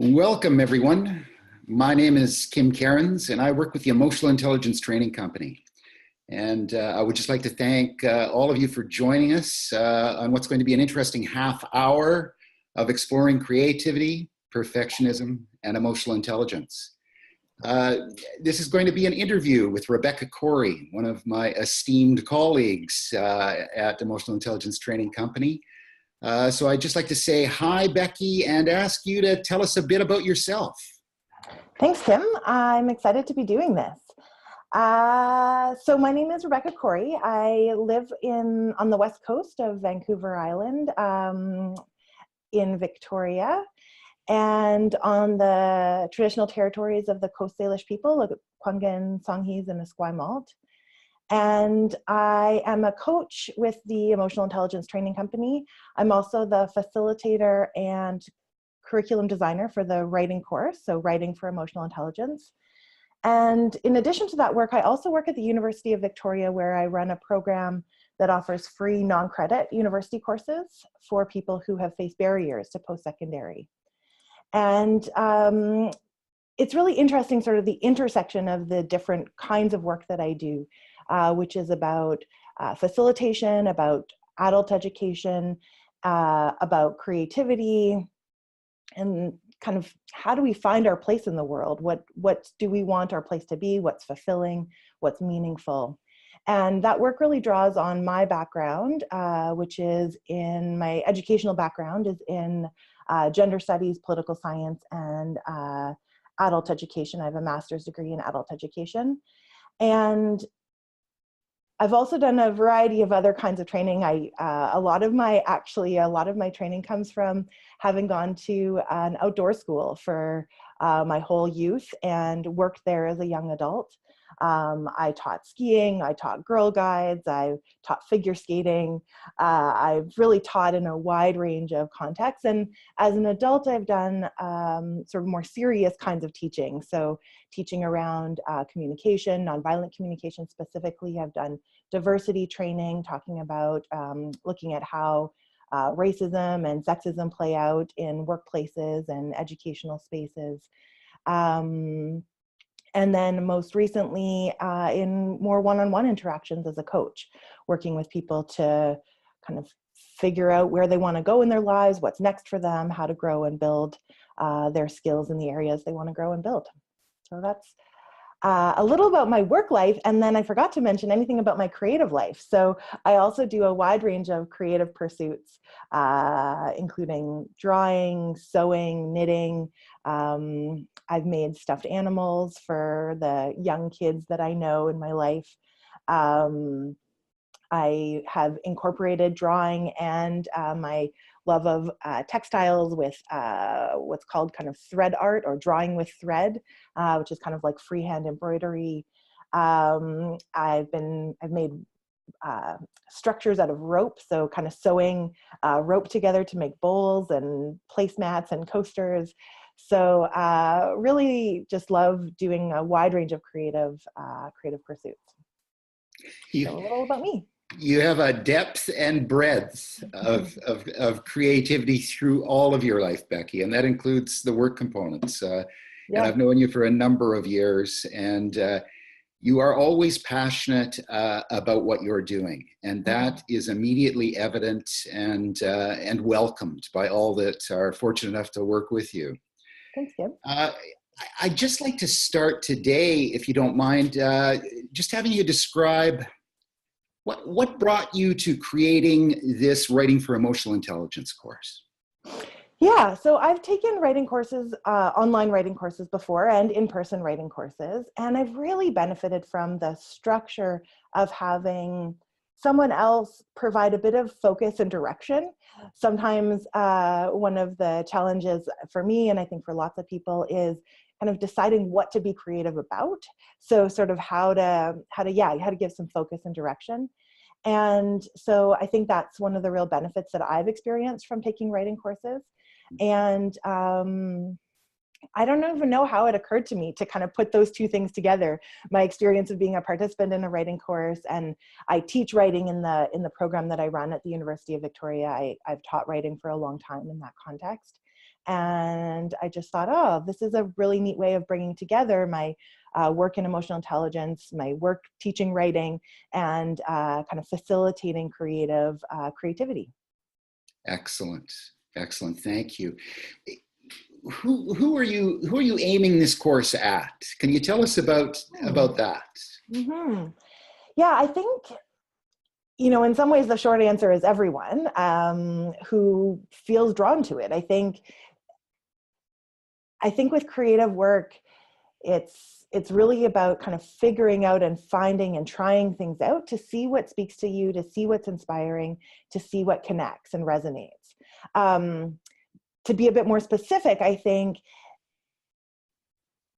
Welcome, everyone. My name is Kim Cairns, and I work with the Emotional Intelligence Training Company. And I would just like to thank all of you for joining us on what's going to be an interesting half hour of exploring creativity, perfectionism, and emotional intelligence. This is going to be an interview with Rebecca Corey, one of my esteemed colleagues at Emotional Intelligence Training Company. So I'd just like to say hi, Becky, and ask you to tell us a bit about yourself. Thanks, Kim. I'm excited to be doing this. So my name is Rebecca Corey. I live on the west coast of Vancouver Island in Victoria and on the traditional territories of the Coast Salish people, like Kwangin, Songhees, and Esquimalt. And I am a coach with the Emotional Intelligence Training Company. I'm also the facilitator and curriculum designer for the writing course, so Writing for Emotional Intelligence. And in addition to that work, I also work at the University of Victoria, where I run a program that offers free non-credit university courses for people who have faced barriers to post-secondary. And it's really interesting, sort of the intersection of the different kinds of work that I do, which is about facilitation, about adult education, about creativity, and kind of how do we find our place in the world? What do we want our place to be? What's fulfilling? What's meaningful? And that work really draws on my background, which is in my educational background is in gender studies, political science, and adult education. I have a master's degree in adult education. And I've also done a variety of other kinds of training. A lot of my training comes from having gone to an outdoor school for my whole youth and worked there as a young adult. I taught skiing, I taught Girl Guides, I taught figure skating. I've really taught in a wide range of contexts. And as an adult, I've done sort of more serious kinds of teaching. So teaching around communication, nonviolent communication specifically. I've done diversity training, talking about looking at how racism and sexism play out in workplaces and educational spaces. And then most recently in more one-on-one interactions as a coach, working with people to kind of figure out where they want to go in their lives, what's next for them, how to grow and build their skills in the areas they want to grow and build. So that's a little about my work life. And then I forgot to mention anything about my creative life. So I also do a wide range of creative pursuits, including drawing, sewing, knitting. I've made stuffed animals for the young kids that I know in my life. I have incorporated drawing and my love of textiles with what's called kind of thread art or drawing with thread, which is kind of like freehand embroidery. I've made structures out of rope, so kind of sewing rope together to make bowls and placemats and coasters. So really just love doing a wide range of creative pursuits. So a little about me. You have a depth and breadth of creativity through all of your life, Becky, and that includes the work components. And I've known you for a number of years, and you are always passionate about what you're doing, and that is immediately evident and welcomed by all that are fortunate enough to work with you. Thanks, Kim. I'd just like to start today, if you don't mind, just having you describe what brought you to creating this Writing for Emotional Intelligence course? Yeah, so I've taken writing courses, online writing courses before and in-person writing courses, and I've really benefited from the structure of having someone else provide a bit of focus and direction. Sometimes one of the challenges for me, and I think for lots of people, is kind of deciding what to be creative about. So sort of how to give some focus and direction. And so I think that's one of the real benefits that I've experienced from taking writing courses. And I don't even know how it occurred to me to kind of put those two things together. My experience of being a participant in a writing course, and I teach writing in the program that I run at the University of Victoria. I've taught writing for a long time in that context. And I just thought, oh, this is a really neat way of bringing together my work in emotional intelligence, my work teaching writing, and kind of facilitating creativity. Excellent. Excellent. Thank you. Who are you aiming this course at? Can you tell us about that? Mm-hmm. Yeah, I think, in some ways the short answer is everyone who feels drawn to it. I think with creative work, it's really about kind of figuring out and finding and trying things out to see what speaks to you, to see what's inspiring, to see what connects and resonates. To be a bit more specific, I think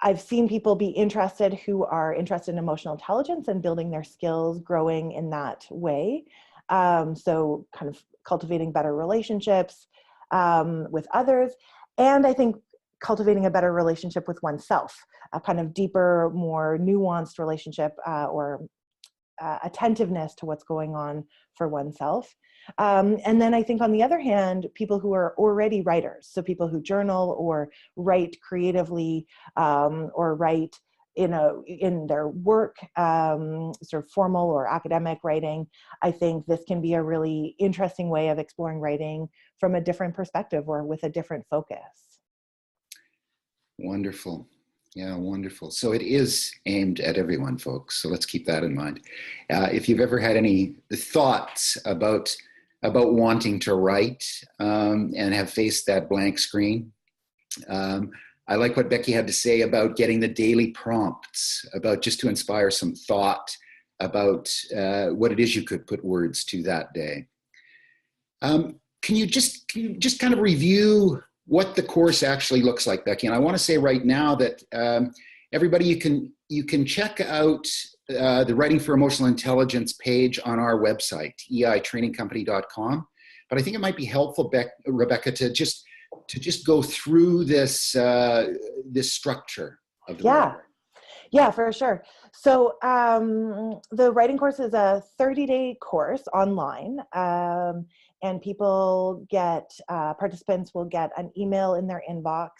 I've seen people be interested who are interested in emotional intelligence and building their skills, growing in that way. So kind of cultivating better relationships with others. And I think cultivating a better relationship with oneself, a kind of deeper, more nuanced relationship or attentiveness to what's going on for oneself. And then I think on the other hand, people who are already writers, so people who journal or write creatively or write in their work, sort of formal or academic writing, I think this can be a really interesting way of exploring writing from a different perspective or with a different focus. Wonderful. Yeah, wonderful. So it is aimed at everyone, folks. So let's keep that in mind. If you've ever had any thoughts about wanting to write and have faced that blank screen, I like what Becky had to say about getting the daily prompts, about just to inspire some thought about what it is you could put words to that day. Can you just kind of review what the course actually looks like, Becky? And I want to say right now that everybody, you can check out the Writing for Emotional Intelligence page on our website, eitrainingcompany.com. But I think it might be helpful, Rebecca, to just go through this this structure of the writing. Yeah, for sure. So the writing course is a 30-day course online, and participants will get an email in their inbox.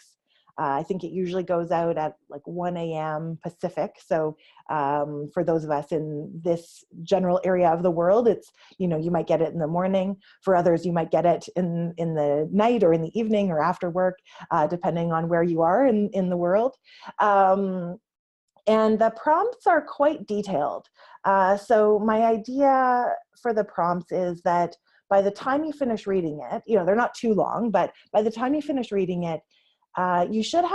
I think it usually goes out at like 1 a.m. Pacific. So for those of us in this general area of the world, it's, you might get it in the morning. For others, you might get it in the night or in the evening or after work, depending on where you are in the world. And the prompts are quite detailed. So my idea for the prompts is that by the time you finish reading it, they're not too long, but by the time you finish reading it, you should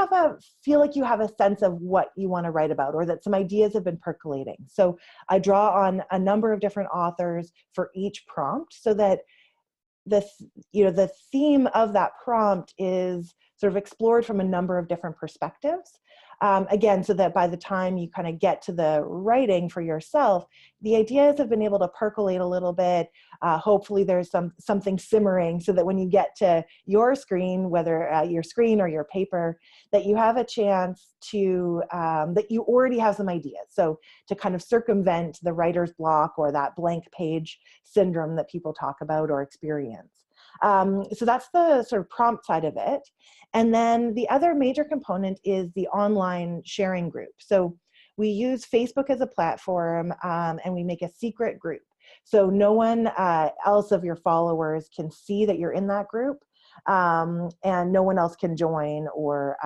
feel like you have a sense of what you want to write about, or that some ideas have been percolating. So I draw on a number of different authors for each prompt, so that the theme of that prompt is sort of explored from a number of different perspectives. Again, so that by the time you kind of get to the writing for yourself, the ideas have been able to percolate a little bit. Hopefully there's something simmering, so that when you get to your screen, whether your screen or your paper, that you have a chance to, that you already have some ideas. So to kind of circumvent the writer's block or that blank page syndrome that people talk about or experience. So that's the sort of prompt side of it. And then the other major component is the online sharing group. So we use Facebook as a platform, and we make a secret group. So no one else of your followers can see that you're in that group, and no one else can join or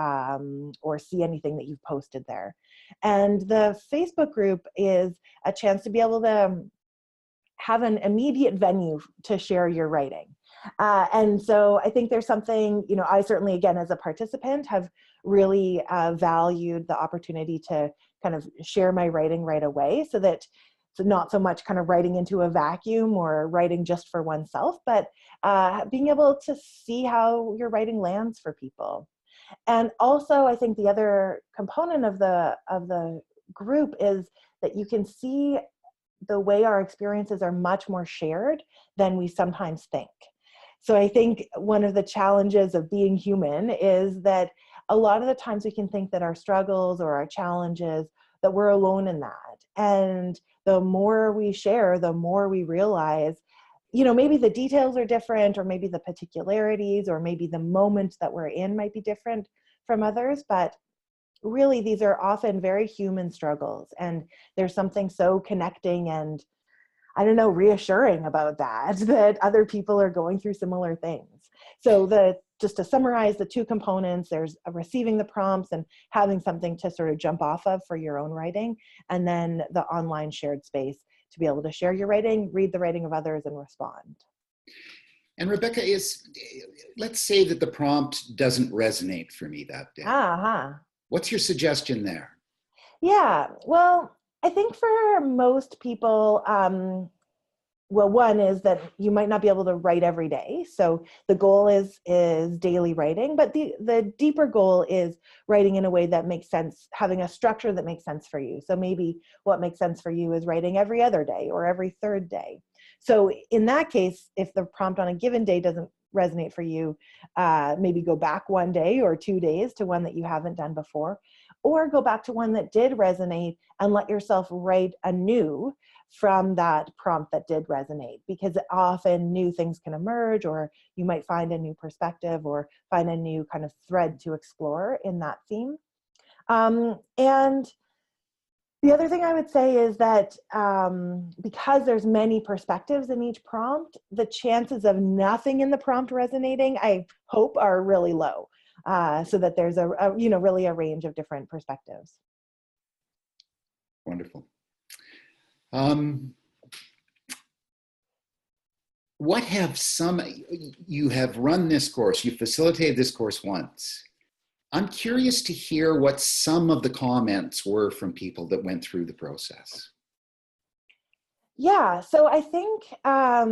see anything that you've posted there. And the Facebook group is a chance to be able to have an immediate venue to share your writing. And so I think there's something, I certainly, again, as a participant, have really valued the opportunity to kind of share my writing right away, so that it's not so much kind of writing into a vacuum or writing just for oneself, but being able to see how your writing lands for people. And also, I think the other component of the group is that you can see the way our experiences are much more shared than we sometimes think. So I think one of the challenges of being human is that a lot of the times we can think that our struggles or our challenges, that we're alone in that. And the more we share, the more we realize, maybe the details are different, or maybe the particularities, or maybe the moment that we're in might be different from others, but really these are often very human struggles, and there's something so connecting and, I don't know, reassuring about that, that other people are going through similar things. So just to summarize the two components, there's receiving the prompts and having something to sort of jump off of for your own writing, and then the online shared space to be able to share your writing, read the writing of others, and respond. And Rebecca, let's say that the prompt doesn't resonate for me that day. What's your suggestion there? Yeah, well, I think for most people, well, one is that you might not be able to write every day. So the goal is daily writing, but the deeper goal is writing in a way that makes sense, having a structure that makes sense for you. So maybe what makes sense for you is writing every other day or every third day. So in that case, if the prompt on a given day doesn't resonate for you, maybe go back 1 day or 2 days to one that you haven't done before, or go back to one that did resonate and let yourself write anew from that prompt that did resonate, because often new things can emerge, or you might find a new perspective or find a new kind of thread to explore in that theme. And the other thing I would say is that because there's many perspectives in each prompt, the chances of nothing in the prompt resonating, I hope, are really low, so that there's really a range of different perspectives. Wonderful. You have run this course, you facilitated this course once. I'm curious to hear what some of the comments were from people that went through the process. Yeah, so I think I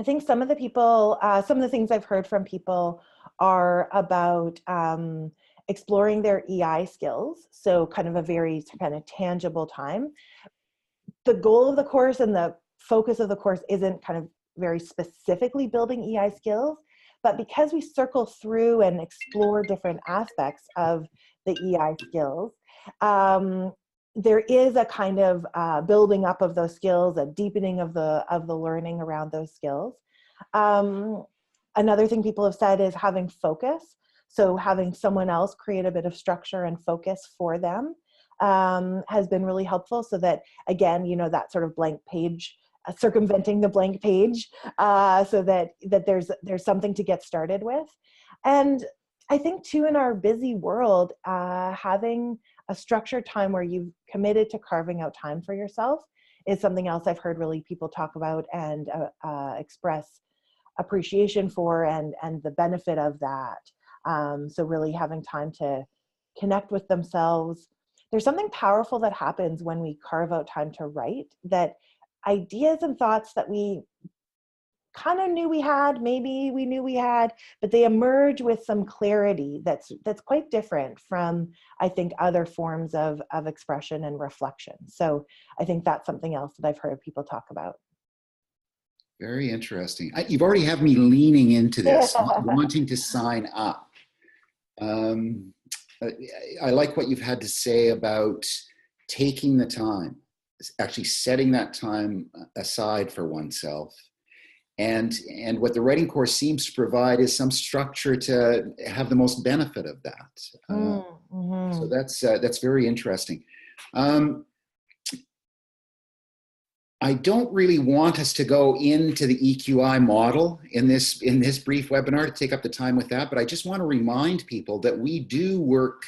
think some of the people, some of the things I've heard from people are about exploring their EI skills. So kind of a very kind of tangible time. The goal of the course and the focus of the course isn't kind of very specifically building EI skills, but because we circle through and explore different aspects of the EI skills, there is a kind of building up of those skills, a deepening of the learning around those skills. Another thing people have said is having focus. So having someone else create a bit of structure and focus for them has been really helpful, so that, again, that sort of blank page, circumventing the blank page, so that there's something to get started with. And I think too, in our busy world, having a structured time where you've committed to carving out time for yourself is something else I've heard really people talk about and express appreciation for, and the benefit of that. So really having time to connect with themselves. There's something powerful that happens when we carve out time to write, that ideas and thoughts that we kind of knew we had, maybe we knew we had, but they emerge with some clarity that's quite different from, I think, other forms of expression and reflection. So I think that's something else that I've heard people talk about. Very interesting. You've already have me leaning into this, wanting to sign up. I like what you've had to say about taking the time, actually setting that time aside for oneself. And what the writing course seems to provide is some structure to have the most benefit of that. So that's very interesting. I don't really want us to go into the EQI model in this brief webinar to take up the time with that, but I just want to remind people that we do work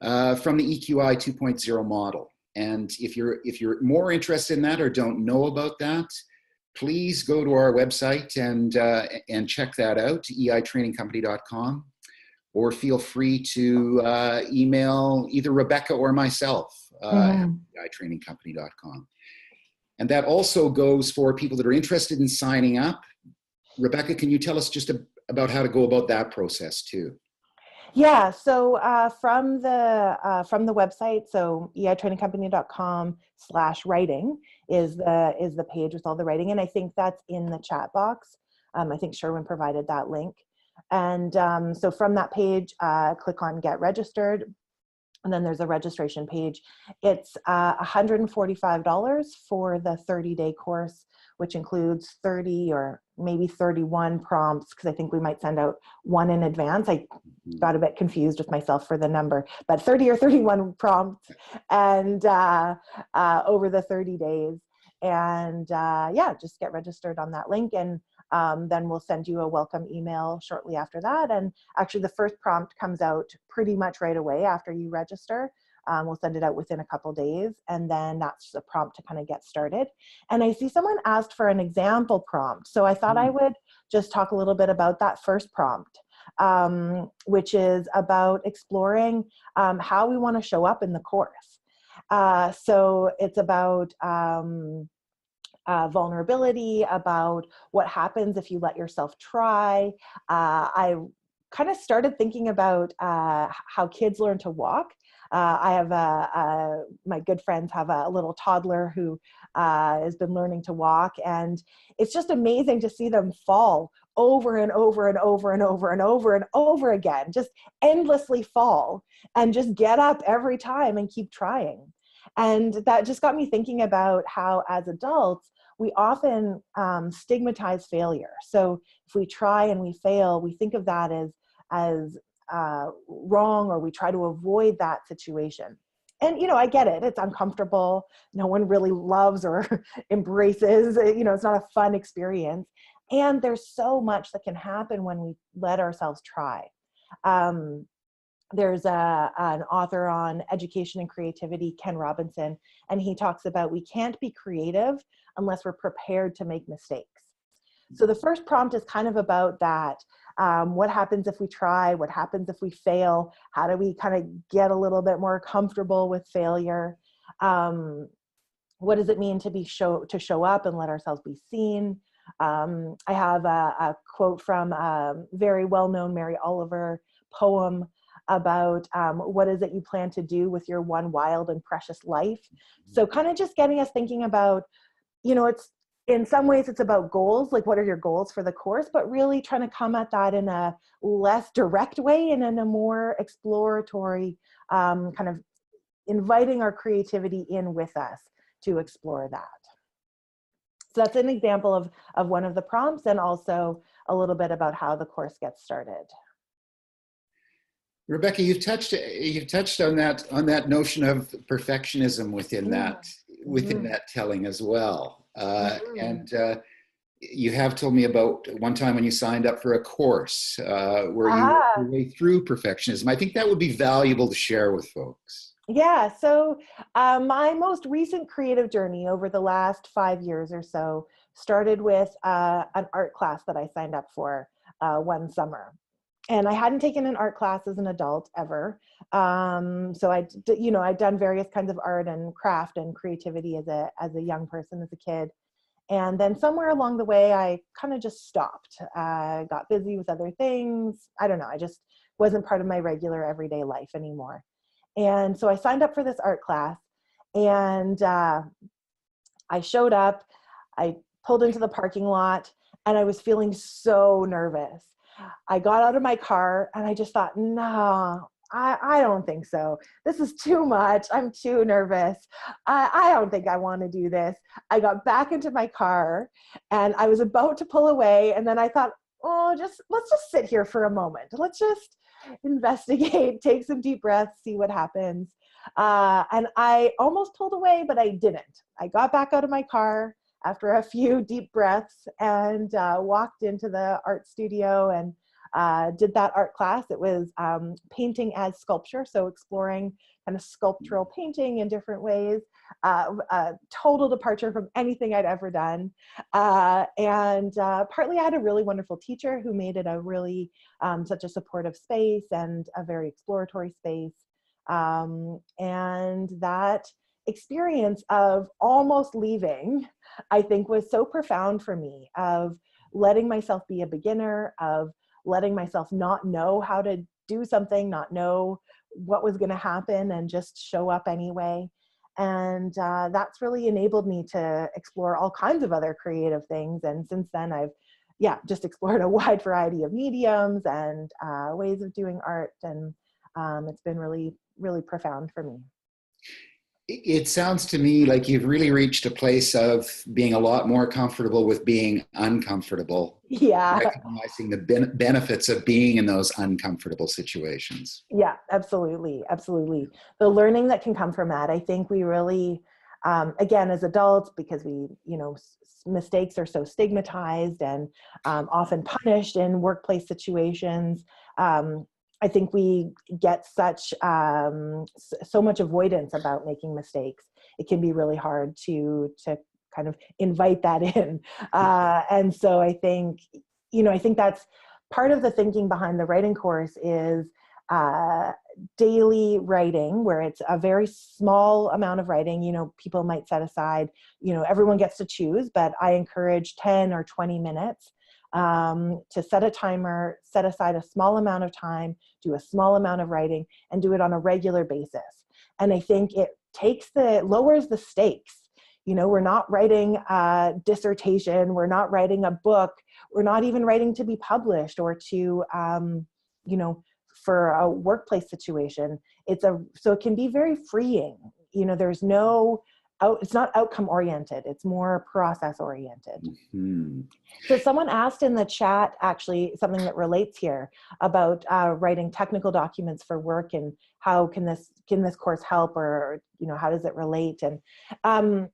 from the EQI 2.0 model. And if you're more interested in that or don't know about that, please go to our website and check that out, eitrainingcompany.com, or feel free to email either Rebecca or myself at eitrainingcompany.com. And that also goes for people that are interested in signing up. Rebecca, can you tell us just about how to go about that process too? Yeah, so from the website, so eitrainingcompany.com/writing is the page with all the writing, and I think that's in the chat box. I think Sherwin provided that link, and so from that page, click on Get Registered. And then there's a registration page. It's $145 for the 30-day course, which includes 30 or maybe 31 prompts, because I think we might send out one in advance. I got a bit confused with myself for the number, but 30 or 31 prompts, and over the 30 days. And yeah, just get registered on that link, and then we'll send you a welcome email shortly after that. And actually the first prompt comes out pretty much right away after you register. We'll send it out within a couple days, and then that's the prompt to kind of get started. And I see someone asked for an example prompt, so I thought I would just talk a little bit about that first prompt, which is about exploring how we want to show up in the course. So it's about vulnerability, about what happens if you let yourself try. I kind of started thinking about how kids learn to walk. I have my good friends have a little toddler who has been learning to walk, and it's just amazing to see them fall over and over and over and over and over and over again, just endlessly fall, and just get up every time and keep trying. And that just got me thinking about how, as adults, we often stigmatize failure. So if we try and we fail, we think of that as wrong, or we try to avoid that situation. And, I get it. It's uncomfortable. No one really loves or embraces, it's not a fun experience. And there's so much that can happen when we let ourselves try. There's an author on education and creativity, Ken Robinson, and he talks about we can't be creative unless we're prepared to make mistakes. So the first prompt is kind of about that. What happens if we try? What happens if we fail? How do we kind of get a little bit more comfortable with failure? What does it mean to show up and let ourselves be seen? I have a quote from a very well-known Mary Oliver poem about what is it you plan to do with your one wild and precious life. So kind of just getting us thinking about, it's in some ways it's about goals, like what are your goals for the course, but really trying to come at that in a less direct way and in a more exploratory, kind of inviting our creativity in with us to explore that. So that's an example of one of the prompts, and also a little bit about how the course gets started. Rebecca, you've touched on that notion of perfectionism within that telling as well, and you have told me about one time when you signed up for a course where you worked your way through perfectionism. I think that would be valuable to share with folks. Yeah, so my most recent creative journey over the last 5 years or so started with an art class that I signed up for one summer. And I hadn't taken an art class as an adult ever. So I'd done various kinds of art and craft and creativity as a young person, as a kid. And then somewhere along the way, I kind of just stopped, got busy with other things. I don't know, I just wasn't part of my regular everyday life anymore. And so I signed up for this art class, and I showed up, I pulled into the parking lot, and I was feeling so nervous. I got out of my car and I just thought, no, I don't think so. This is too much. I'm too nervous. I don't think I want to do this. I got back into my car and I was about to pull away. And then I thought, let's just sit here for a moment. Let's just investigate, take some deep breaths, see what happens. And I almost pulled away, but I didn't. I got back out of my car after a few deep breaths and walked into the art studio and did that art class. It was painting as sculpture, so exploring kind of sculptural painting in different ways. A total departure from anything I'd ever done. And partly I had a really wonderful teacher who made it a really such a supportive space and a very exploratory space. And that experience of almost leaving, I think, was so profound for me, of letting myself be a beginner, of letting myself not know how to do something, not know what was going to happen, and just show up anyway. And that's really enabled me to explore all kinds of other creative things. And since then, I've just explored a wide variety of mediums and ways of doing art. And It's been really, really profound for me. It sounds to me like you've really reached a place of being a lot more comfortable with being uncomfortable, Yeah. recognizing the benefits of being in those uncomfortable situations. Yeah, absolutely. Absolutely. The learning that can come from that, I think we really, again, as adults, because we, mistakes are so stigmatized and often punished in workplace situations. I think we get so much avoidance about making mistakes. It can be really hard to kind of invite that in. And so I think that's part of the thinking behind the writing course is uh, daily writing, where it's a very small amount of writing. People might set aside, everyone gets to choose, but I encourage 10 or 20 minutes to set a timer, set aside a small amount of time, do a small amount of writing, and do it on a regular basis. And I think it lowers the stakes. We're not writing a dissertation, we're not writing a book, we're not even writing to be published or to, for a workplace situation. So it can be very freeing. There's it's not outcome oriented, it's more process oriented. Mm-hmm. So someone asked in the chat, actually, something that relates here about writing technical documents for work and how can this course help, or how does it relate? And on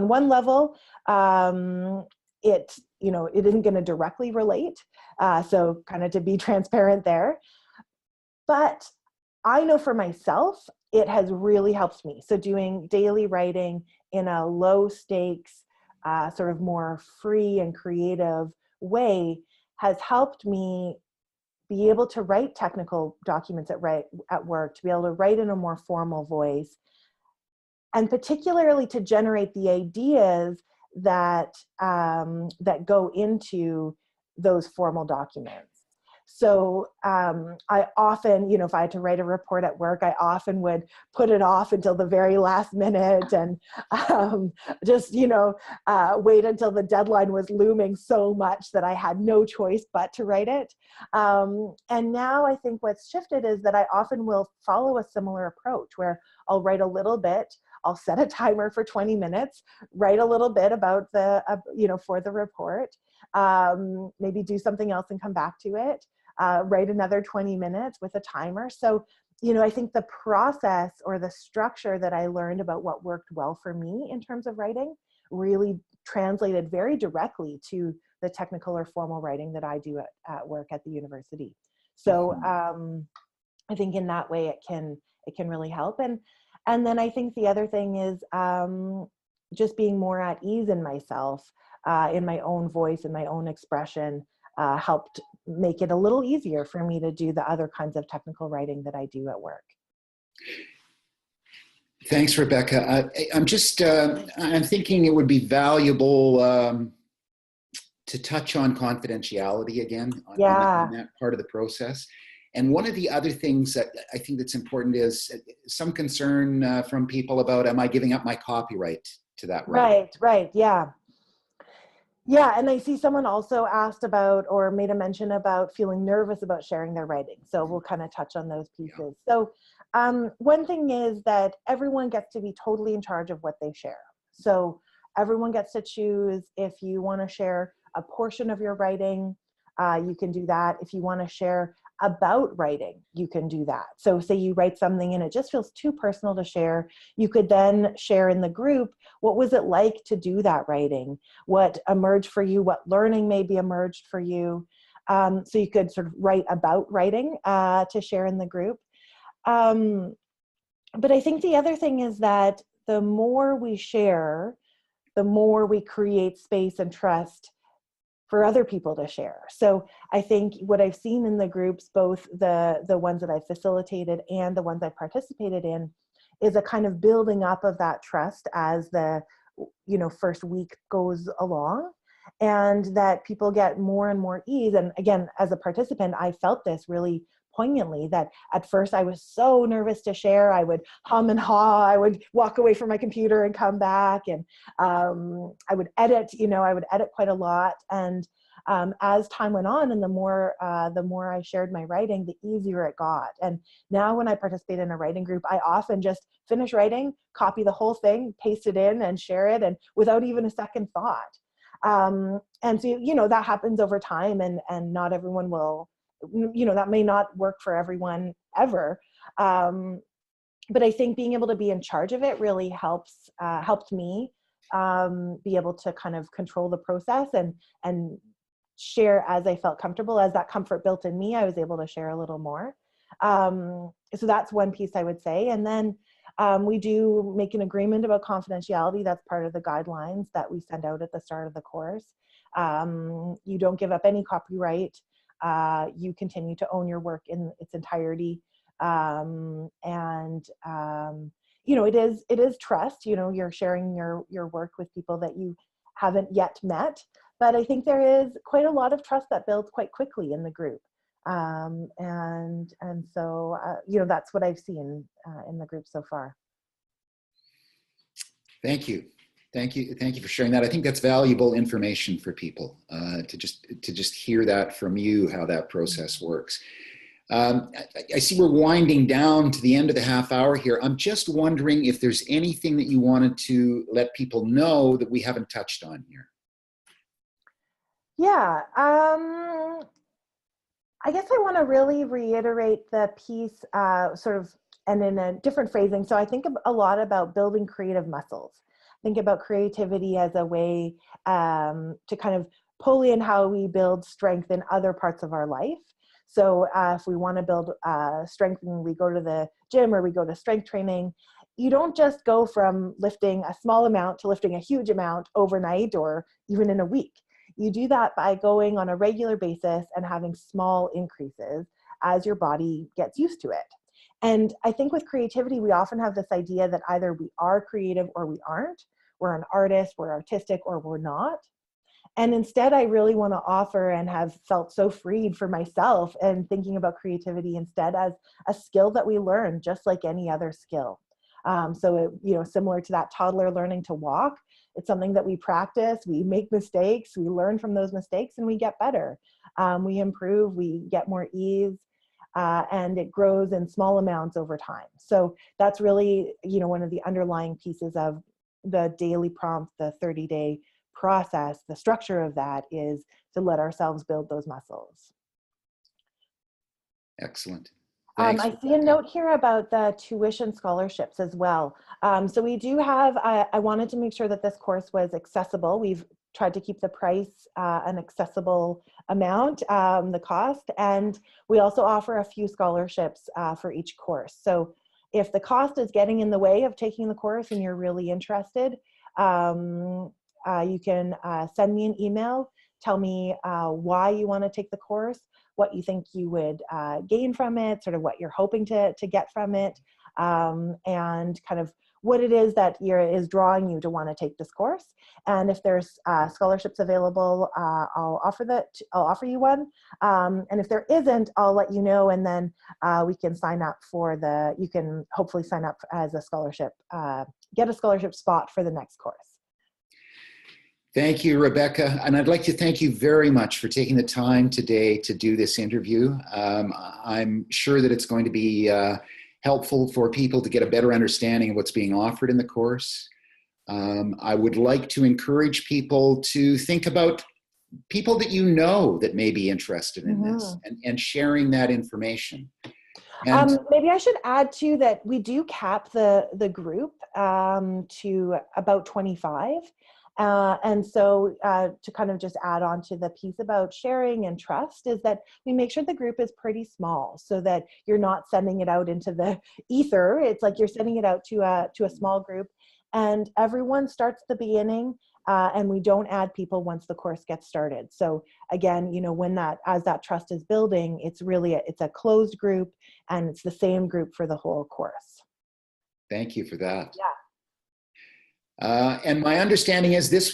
one level, it isn't going to directly relate. So kind of to be transparent there. But I know for myself, it has really helped me. So doing daily writing in a low stakes, sort of more free and creative way has helped me be able to write technical documents at work, to be able to write in a more formal voice, and particularly to generate the ideas that go into those formal documents. So I often, if I had to write a report at work, I often would put it off until the very last minute and just, wait until the deadline was looming so much that I had no choice but to write it. And now I think what's shifted is that I often will follow a similar approach where I'll write a little bit, I'll set a timer for 20 minutes, write a little bit about for the report, maybe do something else and come back to it, write another 20 minutes with a timer. So, I think the process or the structure that I learned about what worked well for me in terms of writing really translated very directly to the technical or formal writing that I do at work at the university. So I think in that way it can really help. And then I think the other thing is just being more at ease in myself, in my own voice and my own expression, helped make it a little easier for me to do the other kinds of technical writing that I do at work. Thanks, Rebecca. I'm thinking it would be valuable to touch on confidentiality again in that part of the process. And one of the other things that I think that's important is some concern from people about, am I giving up my copyright to that writing? Right, yeah. Yeah, and I see someone also asked about or made a mention about feeling nervous about sharing their writing. So we'll kind of touch on those pieces. Yeah. So one thing is that everyone gets to be totally in charge of what they share. So everyone gets to choose. If you want to share a portion of your writing, you can do that. If you want to share about writing, you can do that. So say you write something and it just feels too personal to share, you could then share in the group, what was it like to do that writing? What emerged for you? What learning maybe emerged for you? So you could sort of write about writing to share in the group. But I think the other thing is that the more we share, the more we create space and trust for other people to share. So I think what I've seen in the groups, both the ones that I've facilitated and the ones I've participated in, is a kind of building up of that trust as the first week goes along, and that people get more and more ease. And again, as a participant, I felt this really poignantly, that at first I was so nervous to share. I would hum and haw, I would walk away from my computer and come back, and I would edit, quite a lot. And as time went on, and the more I shared my writing, the easier it got. And now when I participate in a writing group, I often just finish writing, copy the whole thing, paste it in, and share it, and without even a second thought. And so, that happens over time, and not everyone will, that may not work for everyone ever. But I think being able to be in charge of it really helped me be able to kind of control the process and share as I felt comfortable. As that comfort built in me, I was able to share a little more. So that's one piece I would say. And then we do make an agreement about confidentiality. That's part of the guidelines that we send out at the start of the course. You don't give up any copyright. You continue to own your work in its entirety. It is trust. You're sharing your work with people that you haven't yet met, but I think there is quite a lot of trust that builds quite quickly in the group. So that's what I've seen in the group so far. Thank you. Thank you for sharing that. I think that's valuable information for people to just hear that from you, how that process works. I see we're winding down to the end of the half hour here. I'm just wondering if there's anything that you wanted to let people know that we haven't touched on here. Yeah, I guess I want to really reiterate the piece and in a different phrasing. So I think a lot about building creative muscles. Think about creativity as a way to kind of pull in how we build strength in other parts of our life. So if we want to build strength and we go to the gym or we go to strength training, you don't just go from lifting a small amount to lifting a huge amount overnight or even in a week. You do that by going on a regular basis and having small increases as your body gets used to it. And I think with creativity, we often have this idea that either we are creative or we aren't. We're an artist, we're artistic, or we're not. And instead, I really want to offer and have felt so freed for myself and thinking about creativity instead as a skill that we learn just like any other skill. Similar to that toddler learning to walk, it's something that we practice, we make mistakes, we learn from those mistakes, and we get better. We improve, we get more ease, and it grows in small amounts over time. So that's really, one of the underlying pieces of the daily prompt, the 30-day process. The structure of that is to let ourselves build those muscles. Excellent. Thanks. I see a note here about the tuition scholarships as well. So we do have, I wanted to make sure that this course was accessible. We've tried to keep the price an accessible amount, the cost, and we also offer a few scholarships for each course. So if the cost is getting in the way of taking the course and you're really interested, you can send me an email, tell me why you want to take the course, what you think you would gain from it, sort of what you're hoping to get from it, and kind of what it is that is drawing you to want to take this course. And if there's scholarships available, I'll offer you one. And if there isn't, I'll let you know, and then we can sign up you can hopefully sign up as a scholarship, get a scholarship spot for the next course. Thank you, Rebecca. And I'd like to thank you very much for taking the time today to do this interview. I'm sure that it's going to be helpful for people to get a better understanding of what's being offered in the course. I would like to encourage people to think about people that you know that may be interested in this and sharing that information. And maybe I should add too that we do cap the group to about 25. And so to kind of just add on to the piece about sharing and trust is that we make sure the group is pretty small so that you're not sending it out into the ether. It's like you're sending it out to a small group, and everyone starts at the beginning, and we don't add people once the course gets started. So again, as that trust is building, it's a closed group, and it's the same group for the whole course. Thank you for that. Yeah. And my understanding is this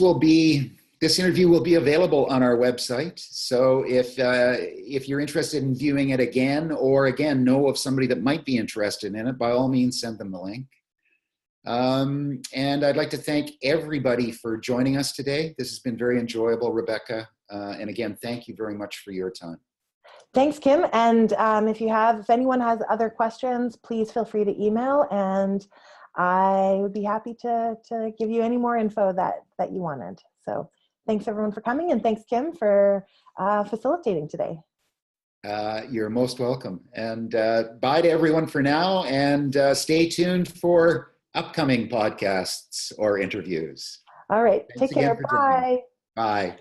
interview will be available on our website. So if you're interested in viewing it again, or again, know of somebody that might be interested in it, by all means, send them the link. And I'd like to thank everybody for joining us today. This has been very enjoyable, Rebecca. And again, thank you very much for your time. Thanks, Kim. And if anyone has other questions, please feel free to email, and I would be happy to give you any more info that you wanted. So thanks everyone for coming, and thanks, Kim, for facilitating today. You're most welcome. And bye to everyone for now, and stay tuned for upcoming podcasts or interviews. All right. Thanks Take care. again for joining. Bye. Bye.